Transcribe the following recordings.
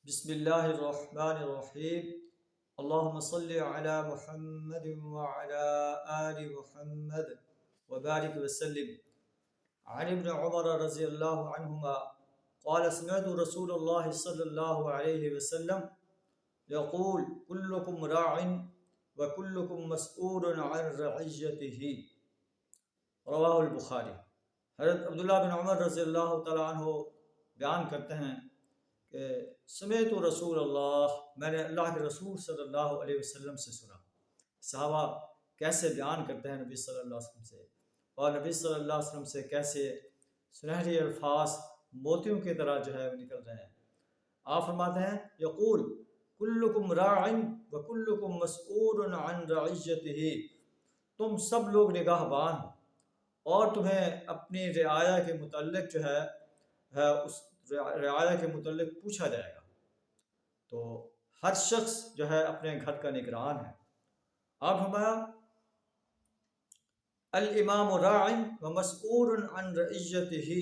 بسم اللہ الرحمن الرحیم اللہم صلی علی محمد وعلی آل محمد وبارک وسلم عن ابن عمر رضی اللہ عنہما قال سمعت رسول اللہ صلی اللہ علیہ وسلم یقول کلکم راع وکلکم مسئول عن رعیتہ رواہ البخاری۔ حضرت عبداللہ بن عمر رضی اللہ تعالیٰ عنہ بیان کرتے ہیں کہ سمعت رسول اللہ، میں نے اللہ کے رسول صلی اللہ علیہ وسلم سے سنا۔ صحابہ کیسے بیان کرتے ہیں نبی صلی اللہ علیہ وسلم سے، اور نبی صلی اللہ علیہ وسلم سے کیسے سنہری الفاظ موتیوں کی طرح جو ہے وہ نکل رہے ہیں۔ آپ فرماتے ہیں یقول کلکم راع وکلکم مسئول عن رعیتہ، تم سب لوگ نگاہ بان ہو اور تمہیں اپنی رعایا کے متعلق جو ہے اس رعایا کے متعلق پوچھا جائے گا۔ تو ہر شخص جو ہے اپنے گھر کا نگران ہے۔ آپ فرمایا الامام راع ومسئول عن رعیتہ،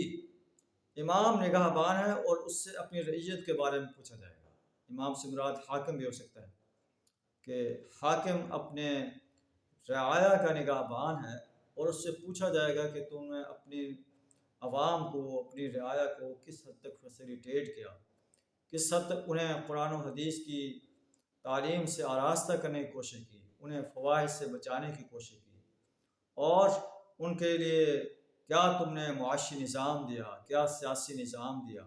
امام نگاہ بان ہے اور اس سے اپنی رعیت کے بارے میں پوچھا جائے گا۔ امام سے مراد حاکم بھی ہو سکتا ہے کہ حاکم اپنے رعایا کا نگاہ بان ہے اور اس سے پوچھا جائے گا کہ تم نے اپنی عوام کو، اپنی رعایا کو کس حد تک فیسیلیٹیٹ کیا، کس حد تک انہیں قرآن و حدیث کی تعلیم سے آراستہ کرنے کی کوشش کی، انہیں فواحش سے بچانے کی کوشش کی، اور ان کے لیے کیا تم نے معاشی نظام دیا، کیا سیاسی نظام دیا،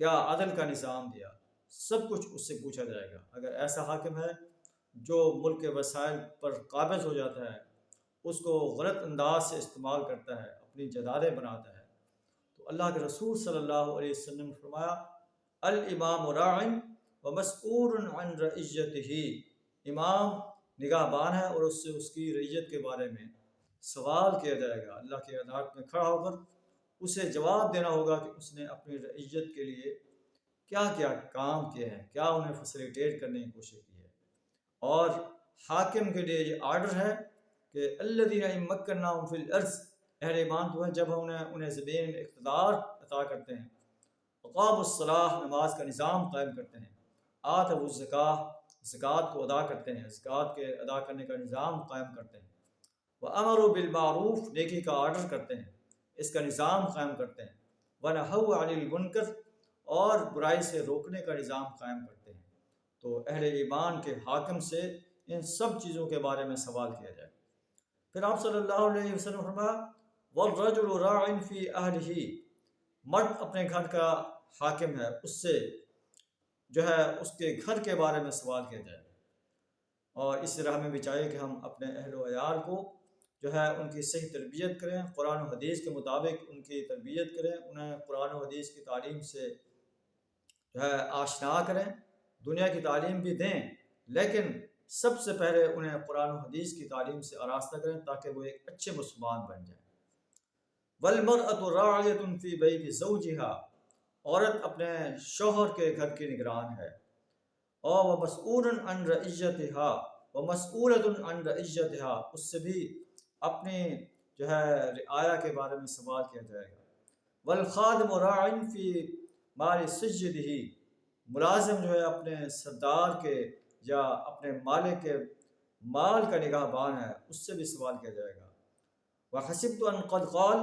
کیا عدل کا نظام دیا، سب کچھ اس سے پوچھا جائے گا۔ اگر ایسا حاکم ہے جو ملک کے وسائل پر قابض ہو جاتا ہے، اس کو غلط انداز سے استعمال کرتا ہے، اپنی جدادیں بناتا ہے، تو اللہ کے رسول صلی اللہ علیہ وسلم نے فرمایا الامام راع ومسئول عن رعیتہ، امام نگاہ بان ہے اور اس سے اس کی رعیت کے بارے میں سوال کیا جائے گا۔ اللہ کی عدالت میں کھڑا ہو کر اسے جواب دینا ہوگا کہ اس نے اپنی رعیت کے لیے کیا کیا کام کیے ہیں، کیا انہیں فیسیلیٹیٹ کرنے کی کوشش کی ہے۔ اور حاکم کے لیے یہ آرڈر ہے کہ الذین ان مکناہم فی الارض، اہل ایمان تو ہے جب انہیں زمین میں اقتدار عطا کرتے ہیں، اقاموا الصلاۃ، نماز کا نظام قائم کرتے ہیں، آتوا الزکاۃ، زکوٰۃ کو ادا کرتے ہیں، زکوٰۃ کے ادا کرنے کا نظام قائم کرتے ہیں، وامروا بالمعروف، نیکی کا آرڈر کرتے ہیں، اس کا نظام قائم کرتے ہیں، ونہوا عن المنکر، اور برائی سے روکنے کا نظام قائم کرتے ہیں۔ تو اہل ایمان کے حاکم سے ان سب چیزوں کے بارے میں سوال کیا جائے۔ پھر آپ صلی اللہ علیہ وسلم فرمایا والرجل راع فی اہلہ، مرد اپنے گھر کا حاکم ہے، اس سے جو ہے اس کے گھر کے بارے میں سوال کیا جائے۔ اور اس طرح ہمیں بھی چاہیے کہ ہم اپنے اہل و عیال کو جو ہے ان کی صحیح تربیت کریں، قرآن و حدیث کے مطابق ان کی تربیت کریں، انہیں قرآن و حدیث کی تعلیم سے جو ہے آشنا کریں، دنیا کی تعلیم بھی دیں، لیکن سب سے پہلے انہیں قرآن و حدیث کی تعلیم سے آراستہ کریں تاکہ وہ ایک اچھے مسلمان بن جائیں۔ والمرأة راعیۃ فی بیت زوجہا، عورت اپنے شوہر کے گھر کی نگران ہے، اور ومسئول عن رعیتہا، ومسئولۃ عن رعیتہا، اس سے بھی اپنی جو ہے رعایا کے بارے میں سوال کیا جائے گا۔ والخادم راع فی مال سیدہ، ملازم جو ہے اپنے سردار کے یا اپنے مالک کے مال کا نگاہ بان ہے، اس سے بھی سوال کیا جائے گا۔ وحسبت ان قد قال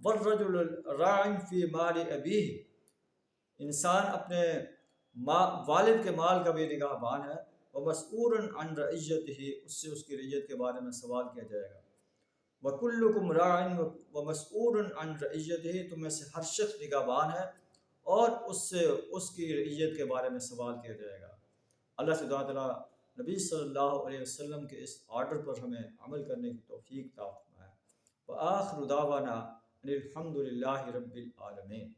والرجل راع فی مال ابیہ، انسان اپنے والد کے مال کا بھی نگاہ بان ہے، ومسئول عن رعیتہ، اس سے اس کی رعیت کے بارے میں سوال کیا جائے گا۔ وکلکم راع ومسئول عن رعیتہ، تم میں سے ہر شخص نگاہ بان ہے اور اس سے اس کی رعیت کے بارے میں سوال کیا جائے گا۔ اللہ سے دعا تعالیٰ نبی صلی اللہ علیہ وسلم کے اس آرڈر پر ہمیں عمل کرنے کی توفیق عطا فرمائے۔ وآخر دعوانا ان الحمد للہ رب العالمین۔